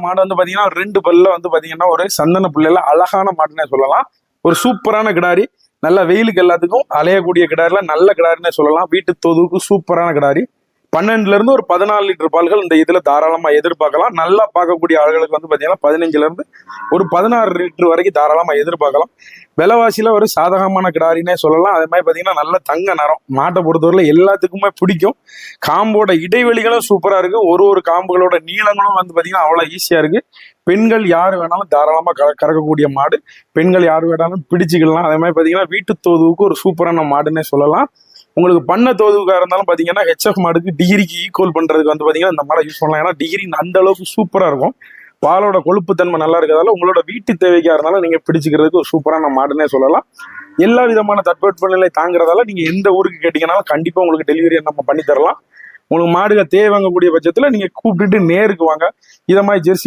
மாடு வந்து பாத்தீங்கன்னா 2 பல்ல வந்து பாத்தீங்கன்னா ஒரு சந்தன புள்ளையில அழகான மாடுன்னே சொல்லலாம். ஒரு சூப்பரான கிடாரி, நல்ல வெயிலுக்கு எல்லாத்துக்கும் அலையக்கூடிய கிடாரில நல்ல கிடாரின்னே சொல்லலாம். வீட்டு தோதுவுக்கு சூப்பரான கிடாரி. 12ல இருந்து ஒரு 14 லிட்டர் பால்கள் இந்த இதுல தாராளமா எதிர்பார்க்கலாம். நல்லா பார்க்கக்கூடிய ஆளுகளுக்கு வந்து பாத்தீங்கன்னா 15ல இருந்து ஒரு 16 லிட்டர் வரைக்கும் தாராளமா எதிர்பார்க்கலாம். விலைவாசியில ஒரு சாதகமான கிடாரின்னே சொல்லலாம். அதே மாதிரி பாத்தீங்கன்னா நல்ல தங்க நிறம். மாட்டை பொறுத்தவரையில எல்லாத்துக்குமே பிடிக்கும். காம்போட இடைவெளிகளும் சூப்பரா இருக்கு. ஒரு காம்புகளோட நீளங்களும் வந்து பாத்தீங்கன்னா அவ்வளவு ஈஸியா இருக்கு. பெண்கள் யாரு வேணாலும் தாராளமா கறக்கக்கூடிய மாடு. பெண்கள் யாரு வேணாலும் பிடிச்சிக்கலாம். அதே மாதிரி பாத்தீங்கன்னா வீட்டு தோதுவுக்கு ஒரு சூப்பரான மாடுன்னே சொல்லலாம். உங்களுக்கு பண்ண தோதுவுக்கா இருந்தாலும் பாத்தீங்கன்னா ஹெச்எஃப் மாடுக்கு டிகிரிக்கு ஈக்குவல் பண்றதுக்கு வந்து பாத்தீங்கன்னா இந்த மாடை யூஸ் பண்ணலாம். ஏன்னா டிகிரி அந்த அளவுக்கு சூப்பரா இருக்கும். பாலோட கொழுப்பு தன்மை நல்லா இருக்கிறதால உங்களோட வீட்டு தேவைக்கா இருந்தாலும் நீங்க பிடிச்சிக்கிறதுக்கு ஒரு சூப்பரான மாடுன்னே சொல்லலாம். எல்லா விதமான தட்பவெப்பநிலை தாங்கிறதால நீங்க எந்த ஊருக்கு கேட்டீங்கன்னாலும் கண்டிப்பா உங்களுக்கு டெலிவரி நம்ம பண்ணி தரலாம். உங்களுக்கு மாடுகள் தேவை வாங்கக்கூடிய பட்சத்துல நீங்க கூப்பிட்டுட்டு நேருக்கு வாங்க. இதை மாதிரி ஜெர்சி